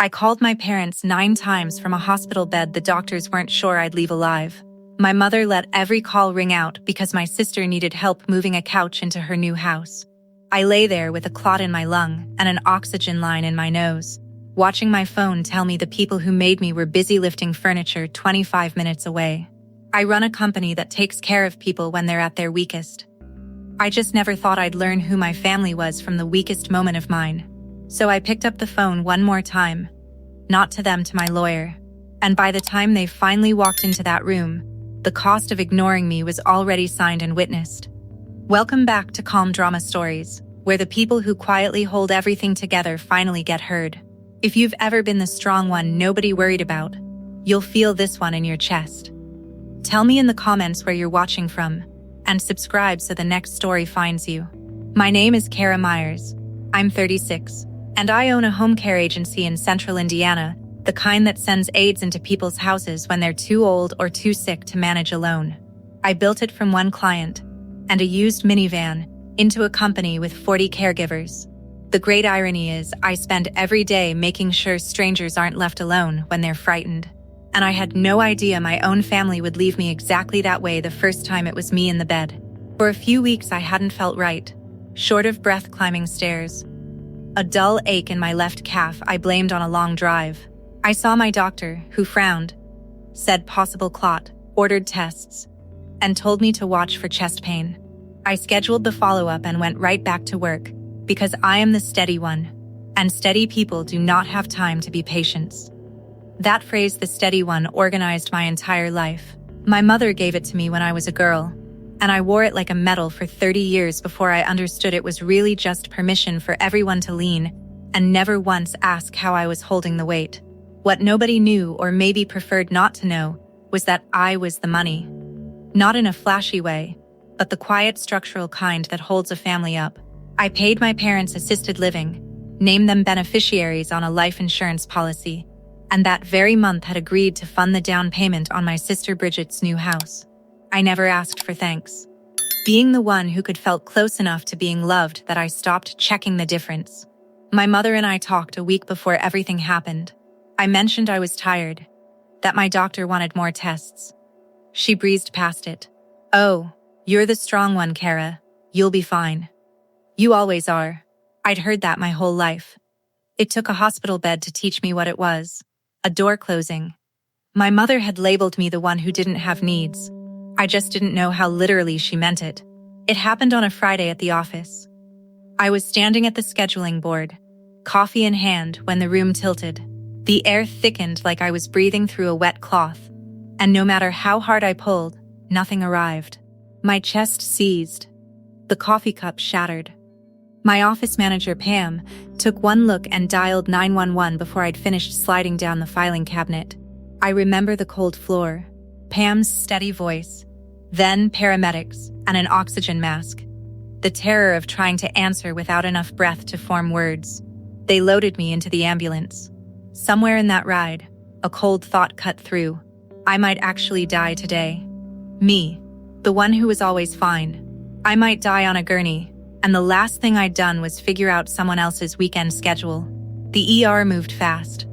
I called my parents 9 times from a hospital bed the doctors weren't sure I'd leave alive. My mother let every call ring out because my sister needed help moving a couch into her new house. I lay there with a clot in my lung and an oxygen line in my nose, watching my phone tell me the people who made me were busy lifting furniture 25 minutes away. I run a company that takes care of people when they're at their weakest. I just never thought I'd learn who my family was from the weakest moment of mine. So I picked up the phone one more time. Not to them, to my lawyer. And by the time they finally walked into that room, the cost of ignoring me was already signed and witnessed. Welcome back to Calm Drama Stories, where the people who quietly hold everything together finally get heard. If you've ever been the strong one nobody worried about, you'll feel this one in your chest. Tell me in the comments where you're watching from, and subscribe so the next story finds you. My name is Kara Myers. I'm 36, and I own a home care agency in central Indiana, the kind that sends aides into people's houses when they're too old or too sick to manage alone. I built it from one client, and a used minivan, into a company with 40 caregivers. The great irony is I spend every day making sure strangers aren't left alone when they're frightened. And I had no idea my own family would leave me exactly that way the first time it was me in the bed. For a few weeks I hadn't felt right, short of breath climbing stairs. A dull ache in my left calf I blamed on a long drive. I saw my doctor, who frowned, said possible clot, ordered tests, and told me to watch for chest pain. I scheduled the follow-up and went right back to work, because I am the steady one, and steady people do not have time to be patients. That phrase, the steady one, organized my entire life. My mother gave it to me when I was a girl, and I wore it like a medal for 30 years before I understood it was really just permission for everyone to lean and never once ask how I was holding the weight. What nobody knew, or maybe preferred not to know, was that I was the money. Not in a flashy way, but the quiet structural kind that holds a family up. I paid my parents assisted living, named them beneficiaries on a life insurance policy, and that very month had agreed to fund the down payment on my sister Bridget's new house. I never asked for thanks. Being the one who could felt close enough to being loved that I stopped checking the difference. My mother and I talked a week before everything happened. I mentioned I was tired, that my doctor wanted more tests. She breezed past it. "Oh, you're the strong one, Kara. You'll be fine." "You always are." I'd heard that my whole life. It took a hospital bed to teach me what it was. A door closing. My mother had labeled me the one who didn't have needs. I just didn't know how literally she meant it. It happened on a Friday at the office. I was standing at the scheduling board, coffee in hand, when the room tilted. The air thickened like I was breathing through a wet cloth, and no matter how hard I pulled, nothing arrived. My chest seized. The coffee cup shattered. My office manager, Pam, took one look and dialed 911 before I'd finished sliding down the filing cabinet. I remember the cold floor, Pam's steady voice, then paramedics and an oxygen mask. The terror of trying to answer without enough breath to form words. They loaded me into the ambulance. Somewhere in that ride, a cold thought cut through. I might actually die today. Me, the one who was always fine. I might die on a gurney, and the last thing I'd done was figure out someone else's weekend schedule. The ER moved fast.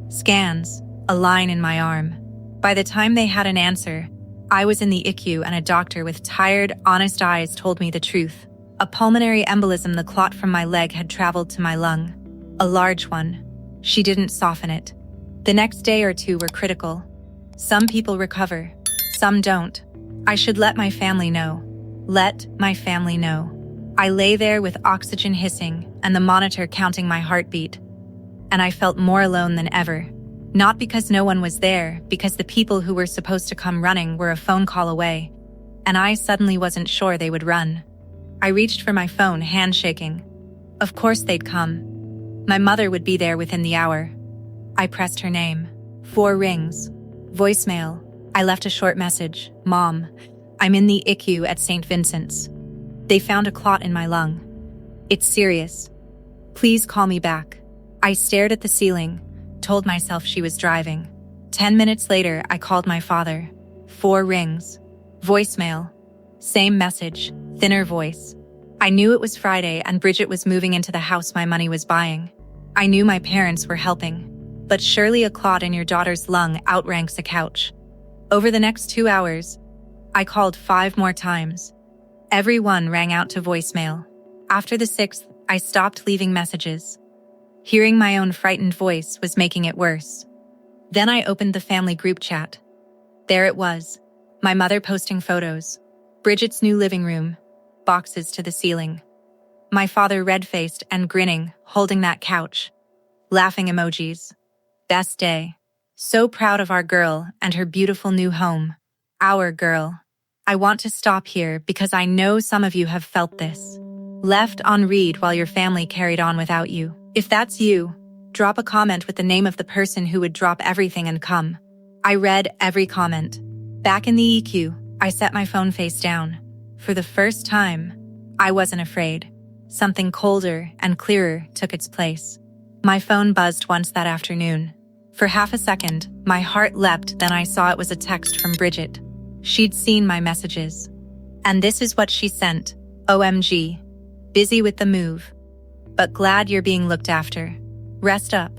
Scans, a line in my arm. By the time they had an answer, I was in the ICU, and a doctor with tired, honest eyes told me the truth. A pulmonary embolism, the clot from my leg had traveled to my lung. A large one. She didn't soften it. The next day or two were critical. Some people recover, some don't. I should let my family know. Let my family know. I lay there with oxygen hissing and the monitor counting my heartbeat. And I felt more alone than ever. Not because no one was there, because the people who were supposed to come running were a phone call away. And I suddenly wasn't sure they would run. I reached for my phone, hand shaking. Of course they'd come. My mother would be there within the hour. I pressed her name. 4 rings. Voicemail. I left a short message. "Mom, I'm in the ICU at St. Vincent's. They found a clot in my lung. It's serious. Please call me back." I stared at the ceiling, told myself she was driving. 10 minutes later, I called my father. 4 rings. Voicemail. Same message, thinner voice. I knew it was Friday and Bridget was moving into the house my money was buying. I knew my parents were helping. but surely a clot in your daughter's lung outranks a couch. Over the next 2 hours, I called 5 more times. Every one rang out to voicemail. After the 6th, I stopped leaving messages. Hearing my own frightened voice was making it worse. Then I opened the family group chat. There it was, my mother posting photos, Bridget's new living room, boxes to the ceiling. My father red-faced and grinning, holding that couch. Laughing emojis. Best day. So proud of our girl and her beautiful new home. Our girl. I want to stop here because I know some of you have felt this. Left on read while your family carried on without you. If that's you, drop a comment with the name of the person who would drop everything and come. I read every comment. Back in the EQ, I set my phone face down. For the first time, I wasn't afraid. Something colder and clearer took its place. My phone buzzed once that afternoon. For half a second, my heart leapt, then I saw it was a text from Bridget. She'd seen my messages. And this is what she sent. OMG. Busy with the move. But glad you're being looked after. Rest up.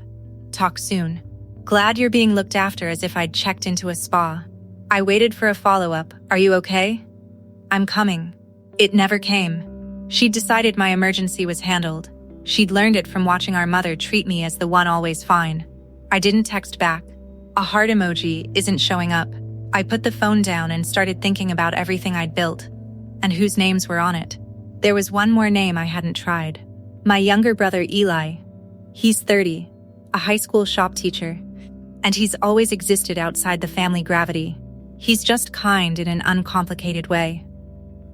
Talk soon. Glad you're being looked after, as if I'd checked into a spa. I waited for a follow-up. Are you okay? I'm coming. It never came. She'd decided my emergency was handled. She'd learned it from watching our mother treat me as the one always fine. I didn't text back. A heart emoji isn't showing up. I put the phone down and started thinking about everything I'd built and whose names were on it. There was one more name I hadn't tried. My younger brother Eli. He's 30, a high school shop teacher, and he's always existed outside the family gravity. He's just kind in an uncomplicated way.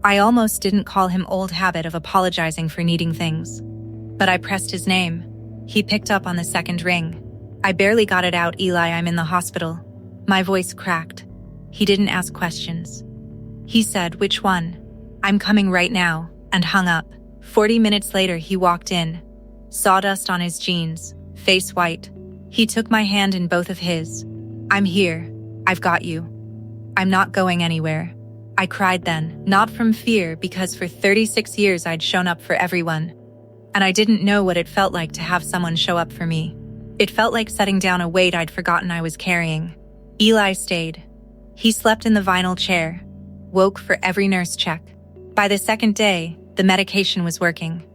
I almost didn't call him old habit of apologizing for needing things. But I pressed his name. He picked up on the second ring. I barely got it out. Eli, I'm in the hospital. My voice cracked. He didn't ask questions. He said, which one? I'm coming right now, and hung up. 40 minutes later, he walked in. Sawdust on his jeans, face white. He took my hand in both of his. I'm here. I've got you. I'm not going anywhere. I cried then, not from fear, because for 36 years I'd shown up for everyone. And I didn't know what it felt like to have someone show up for me. It felt like setting down a weight I'd forgotten I was carrying. Eli stayed. He slept in the vinyl chair, woke for every nurse check. By the second day, the medication was working.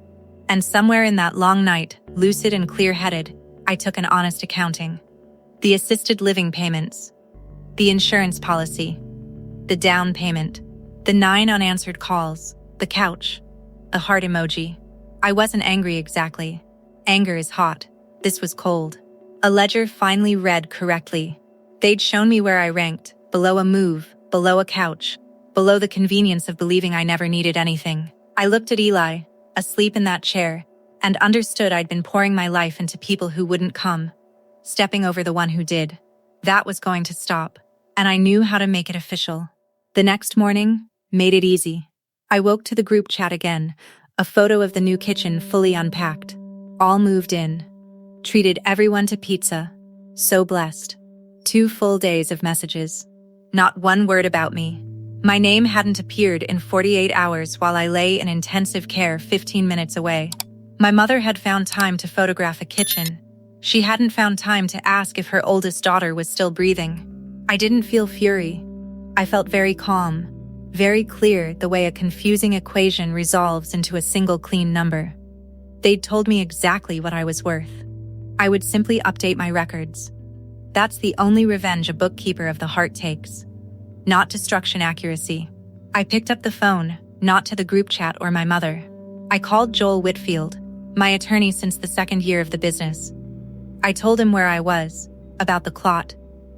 And somewhere in that long night, lucid and clear-headed, I took an honest accounting. The assisted living payments, the insurance policy, the down payment, the 9 unanswered calls, the couch, the heart emoji. I wasn't angry exactly. Anger is hot. This was cold. A ledger finally read correctly. They'd shown me where I ranked, below a move, below a couch, below the convenience of believing I never needed anything. I looked at Eli, asleep in that chair, and understood I'd been pouring my life into people who wouldn't come, stepping over the one who did. That was going to stop, and I knew how to make it official. The next morning made it easy. I woke to the group chat again, a photo of the new kitchen fully unpacked. All moved in. Treated everyone to pizza. So blessed. 2 full days of messages. Not one word about me. My name hadn't appeared in 48 hours while I lay in intensive care 15 minutes away. My mother had found time to photograph a kitchen. She hadn't found time to ask if her oldest daughter was still breathing. I didn't feel fury. I felt very calm, very clear, the way a confusing equation resolves into a single clean number. They'd told me exactly what I was worth. I would simply update my records. That's the only revenge a bookkeeper of the heart takes. Not destruction accuracy. I picked up the phone, not to the group chat or my mother. I called Joel Whitfield, my attorney since the 2nd year of the business. I told him where I was, about the clot,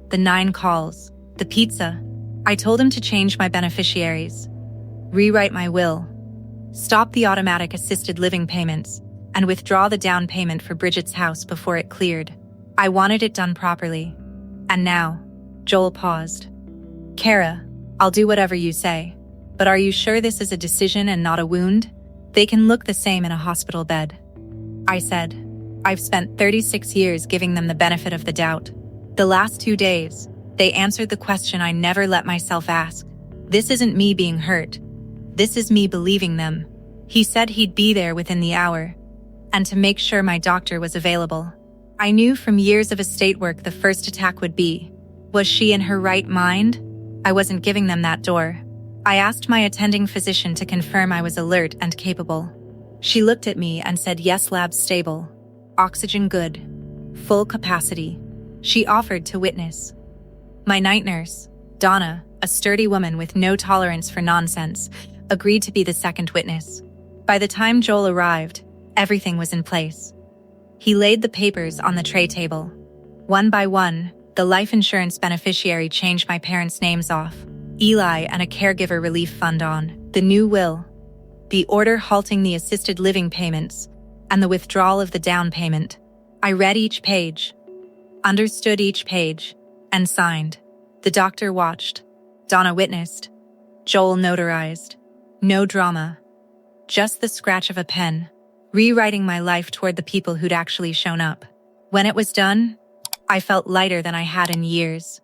the 9 calls, the pizza. I told him to change my beneficiaries, rewrite my will, stop the automatic assisted living payments, and withdraw the down payment for Bridget's house before it cleared. I wanted it done properly. And now, Joel paused. Kara, I'll do whatever you say, but are you sure this is a decision and not a wound? They can look the same in a hospital bed. I said, I've spent 36 years giving them the benefit of the doubt. The last 2 days, they answered the question I never let myself ask. This isn't me being hurt. This is me believing them. He said he'd be there within the hour, and to make sure my doctor was available. I knew from years of estate work the first attack would be. Was she in her right mind? I wasn't giving them that door. I asked my attending physician to confirm I was alert and capable. She looked at me and said yes, lab stable. Oxygen good. Full capacity. She offered to witness. My night nurse, Donna, a sturdy woman with no tolerance for nonsense, agreed to be the second witness. By the time Joel arrived, everything was in place. He laid the papers on the tray table. One by one, the life insurance beneficiary changed my parents' names off, Eli and a caregiver relief fund on, the new will, the order halting the assisted living payments, and the withdrawal of the down payment. I read each page, understood each page, and signed. The doctor watched. Donna witnessed. Joel notarized. No drama. Just the scratch of a pen, rewriting my life toward the people who'd actually shown up. When it was done, I felt lighter than I had in years.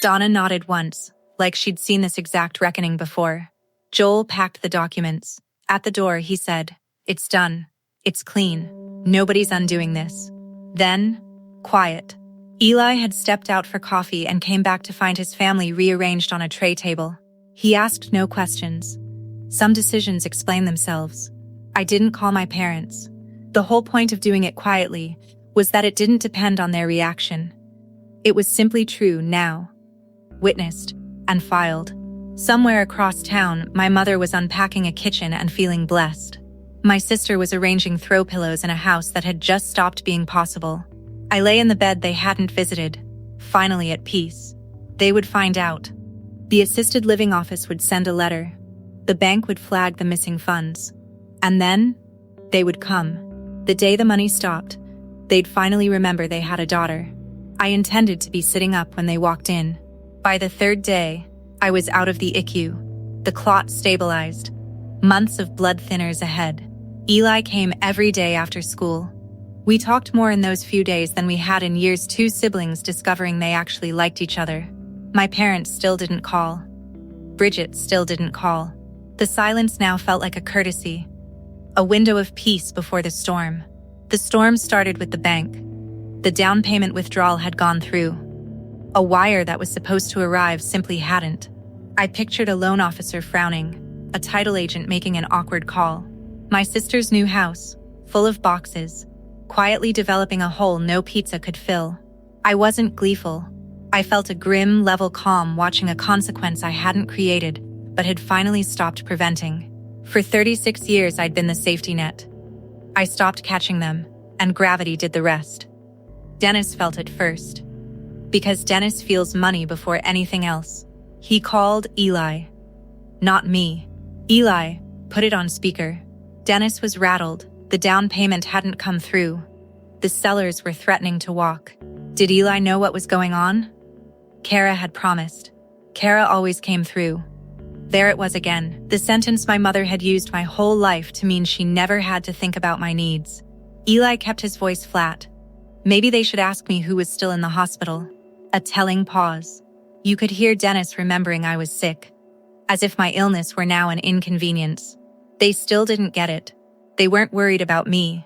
Donna nodded once, like she'd seen this exact reckoning before. Joel packed the documents. At the door, he said, "It's done. It's clean. Nobody's undoing this." Then, quiet. Eli had stepped out for coffee and came back to find his family rearranged on a tray table. He asked no questions. Some decisions explain themselves. I didn't call my parents. The whole point of doing it quietly was that it didn't depend on their reaction. It was simply true now. Witnessed and filed. Somewhere across town, my mother was unpacking a kitchen and feeling blessed. My sister was arranging throw pillows in a house that had just stopped being possible. I lay in the bed they hadn't visited, finally at peace. They would find out. The assisted living office would send a letter. The bank would flag the missing funds. And then, they would come. The day the money stopped, they'd finally remember they had a daughter. I intended to be sitting up when they walked in. By the third day, I was out of the ICU. The clot stabilized. Months of blood thinners ahead. Eli came every day after school. We talked more in those few days than we had in years, two siblings discovering they actually liked each other. My parents still didn't call. Bridget still didn't call. The silence now felt like a courtesy. A window of peace before the storm. The storm started with the bank. The down payment withdrawal had gone through. A wire that was supposed to arrive simply hadn't. I pictured a loan officer frowning, a title agent making an awkward call. My sister's new house, full of boxes, quietly developing a hole no pizza could fill. I wasn't gleeful. I felt a grim, level calm watching a consequence I hadn't created, but had finally stopped preventing. For 36 years, I'd been the safety net. I stopped catching them, and gravity did the rest. Dennis felt it first. Because Dennis feels money before anything else. He called Eli. Not me. Eli, put it on speaker. Dennis was rattled. The down payment hadn't come through. The sellers were threatening to walk. Did Eli know what was going on? Kara had promised. Kara always came through. There it was again, the sentence my mother had used my whole life to mean she never had to think about my needs. Eli kept his voice flat. Maybe they should ask me who was still in the hospital. A telling pause. You could hear Dennis remembering I was sick, as if my illness were now an inconvenience. They still didn't get it. They weren't worried about me.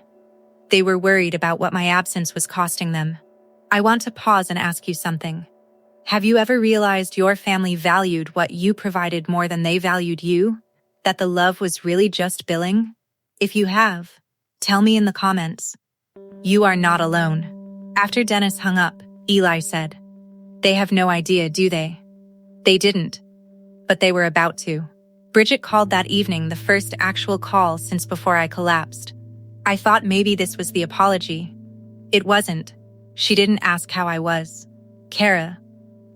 They were worried about what my absence was costing them. I want to pause and ask you something. Have you ever realized your family valued what you provided more than they valued you? That the love was really just billing? If you have, tell me in the comments. You are not alone. After Dennis hung up, Eli said, "They have no idea, do they?" They didn't, but they were about to. Bridget called that evening, the first actual call since before I collapsed. I thought maybe this was the apology. It wasn't. She didn't ask how I was. Kara,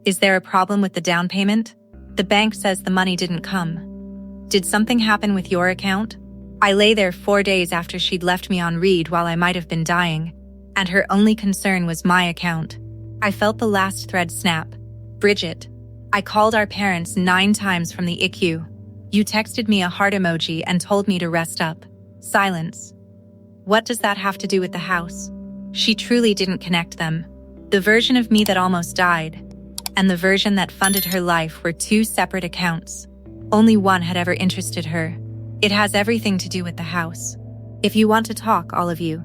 is there a problem with the down payment? The bank says the money didn't come. Did something happen with your account? I lay there 4 days after she'd left me on read while I might have been dying, and her only concern was my account. I felt the last thread snap. Bridget, I called our parents 9 times from the ICU. You texted me a heart emoji and told me to rest up. Silence. What does that have to do with the house? She truly didn't connect them. The version of me that almost died, and the version that funded her life were 2 separate accounts. Only one had ever interested her. It has everything to do with the house. If you want to talk, all of you,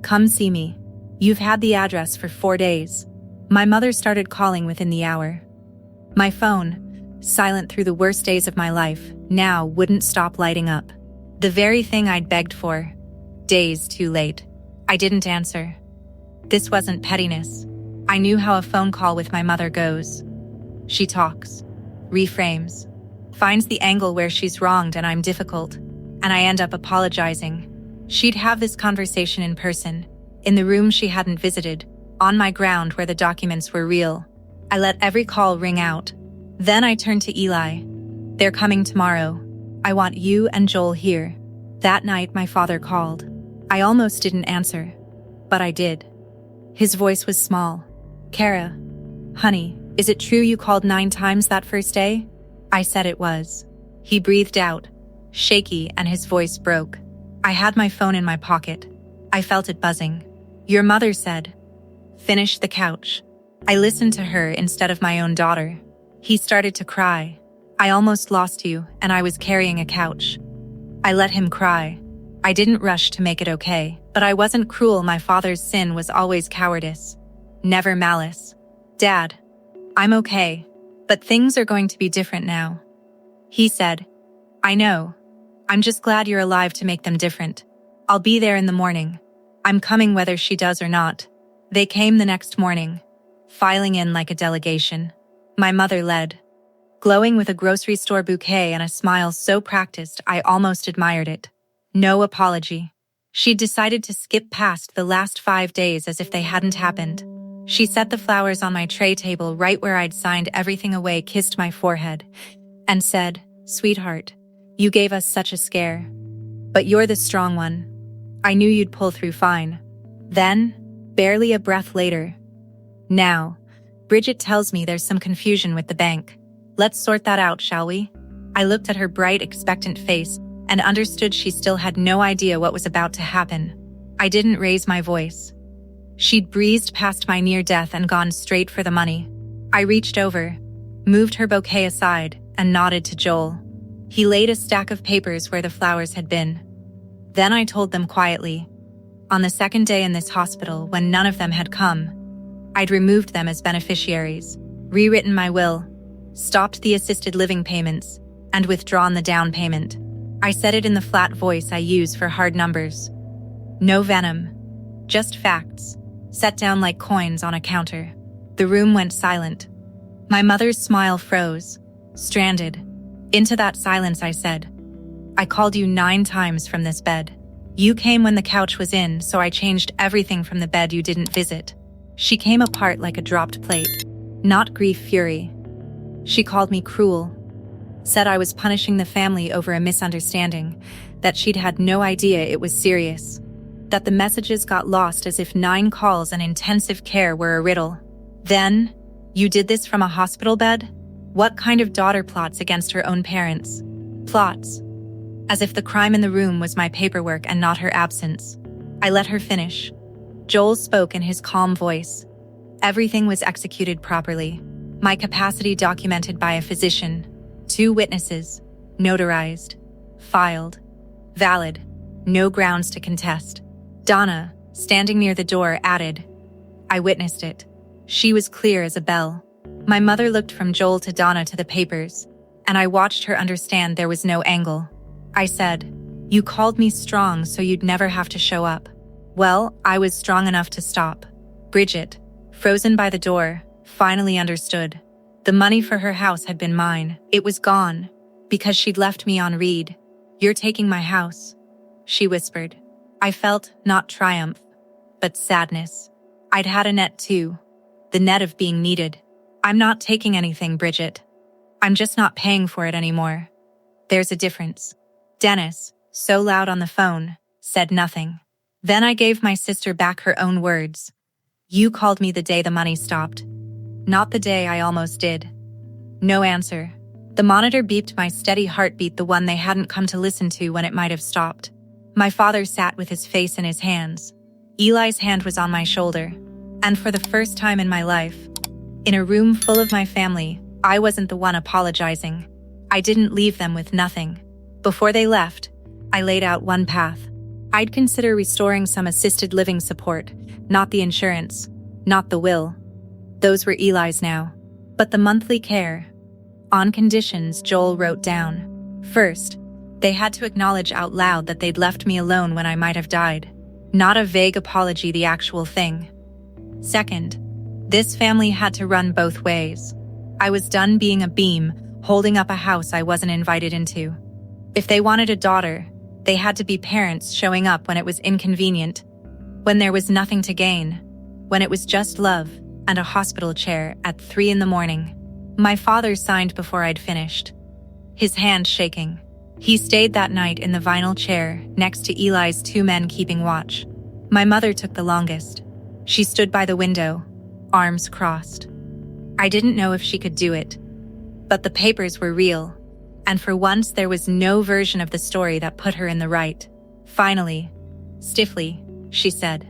come see me. You've had the address for 4 days. My mother started calling within the hour. My phone, silent through the worst days of my life, now wouldn't stop lighting up. The very thing I'd begged for. Days too late. I didn't answer. This wasn't pettiness. I knew how a phone call with my mother goes. She talks, reframes, finds the angle where she's wronged and I'm difficult, and I end up apologizing. She'd have this conversation in person, in the room she hadn't visited, on my ground where the documents were real. I let every call ring out. Then I turned to Eli. They're coming tomorrow. I want you and Joel here. That night my father called. I almost didn't answer, but I did. His voice was small. Kara, honey, is it true you called 9 times that first day? I said it was. He breathed out, shaky, and his voice broke. I had my phone in my pocket. I felt it buzzing. Your mother said, finish the couch. I listened to her instead of my own daughter. He started to cry. I almost lost you, and I was carrying a couch. I let him cry. I didn't rush to make it okay, but I wasn't cruel. My father's sin was always cowardice, never malice. Dad, I'm okay, but things are going to be different now. He said, I know. I'm just glad you're alive to make them different. I'll be there in the morning. I'm coming whether she does or not. They came the next morning, filing in like a delegation. My mother led, glowing with a grocery store bouquet and a smile so practiced I almost admired it. No apology. She'd decided to skip past the last 5 days as if they hadn't happened. She set the flowers on my tray table right where I'd signed everything away, kissed my forehead, and said, Sweetheart, you gave us such a scare. But you're the strong one. I knew you'd pull through fine. Then, barely a breath later, now, Bridget tells me there's some confusion with the bank. Let's sort that out, shall we? I looked at her bright, expectant face and understood she still had no idea what was about to happen. I didn't raise my voice. She'd breezed past my near death and gone straight for the money. I reached over, moved her bouquet aside, and nodded to Joel. He laid a stack of papers where the flowers had been. Then I told them quietly. On the second day in this hospital, when none of them had come, I'd removed them as beneficiaries, rewritten my will, stopped the assisted living payments, and withdrawn the down payment. I said it in the flat voice I use for hard numbers. No venom, just facts, set down like coins on a counter. The room went silent. My mother's smile froze, stranded. Into that silence I said, I called you 9 times from this bed. You came when the couch was in, so I changed everything from the bed you didn't visit. She came apart like a dropped plate, not grief fury. She called me cruel, said I was punishing the family over a misunderstanding, that she'd had no idea it was serious, that the messages got lost as if 9 calls and intensive care were a riddle. Then, you did this from a hospital bed? What kind of daughter plots against her own parents? Plots. As if the crime in the room was my paperwork and not her absence. I let her finish. Joel spoke in his calm voice. Everything was executed properly. My capacity documented by a physician. 2 witnesses. Notarized. Filed. Valid. No grounds to contest. Donna, standing near the door, added, I witnessed it. She was clear as a bell. My mother looked from Joel to Donna to the papers, and I watched her understand there was no angle. I said, you called me strong so you'd never have to show up. Well, I was strong enough to stop. Bridget, frozen by the door, finally understood. The money for her house had been mine. It was gone, because she'd left me on read. You're taking my house, she whispered. I felt not triumph, but sadness. I'd had a net too, the net of being needed. I'm not taking anything, Bridget. I'm just not paying for it anymore. There's a difference. Dennis, so loud on the phone, said nothing. Then I gave my sister back her own words. You called me the day the money stopped. Not the day I almost did. No answer. The monitor beeped my steady heartbeat, the one they hadn't come to listen to when it might have stopped. My father sat with his face in his hands. Eli's hand was on my shoulder. And for the first time in my life, in a room full of my family, I wasn't the one apologizing. I didn't leave them with nothing. Before they left, I laid out one path. I'd consider restoring some assisted living support, Not the insurance, not the will. Those were Eli's now. But the monthly care. On conditions Joel wrote down. First, they had to acknowledge out loud that they'd left me alone when I might have died. Not a vague apology, the actual thing. Second, this family had to run both ways. I was done being a beam, holding up a house I wasn't invited into. If they wanted a daughter, they had to be parents showing up when it was inconvenient, when there was nothing to gain, when it was just love and a hospital chair at 3 a.m. My father signed before I'd finished, his hand shaking. He stayed that night in the vinyl chair next to Eli's 2 men keeping watch. My mother took the longest. She stood by the window, arms crossed. I didn't know if she could do it, but the papers were real, and for once there was no version of the story that put her in the right. Finally, stiffly, she said,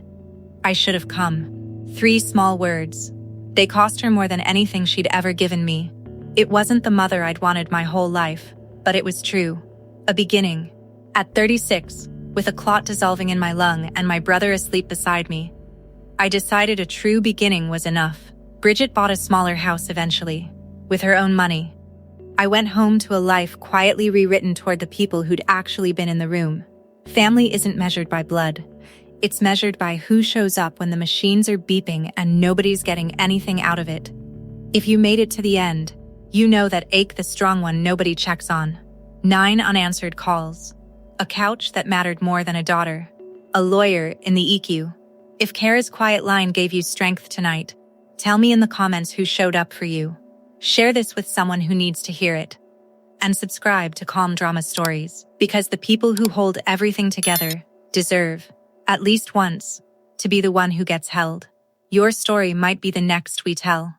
"I should have come." 3 small words. They cost her more than anything she'd ever given me. It wasn't the mother I'd wanted my whole life, but it was true. A beginning. At 36, with a clot dissolving in my lung and my brother asleep beside me, I decided a true beginning was enough. Bridget bought a smaller house eventually, with her own money. I went home to a life quietly rewritten toward the people who'd actually been in the room. Family isn't measured by blood. It's measured by who shows up when the machines are beeping and nobody's getting anything out of it. If you made it to the end, you know that ache the strong one nobody checks on. 9 unanswered calls. A couch that mattered more than a daughter. A lawyer in the EQ. If Kara's quiet line gave you strength tonight, tell me in the comments who showed up for you. Share this with someone who needs to hear it. And subscribe to Calm Drama Stories, because the people who hold everything together deserve, at least once, to be the one who gets held. Your story might be the next we tell.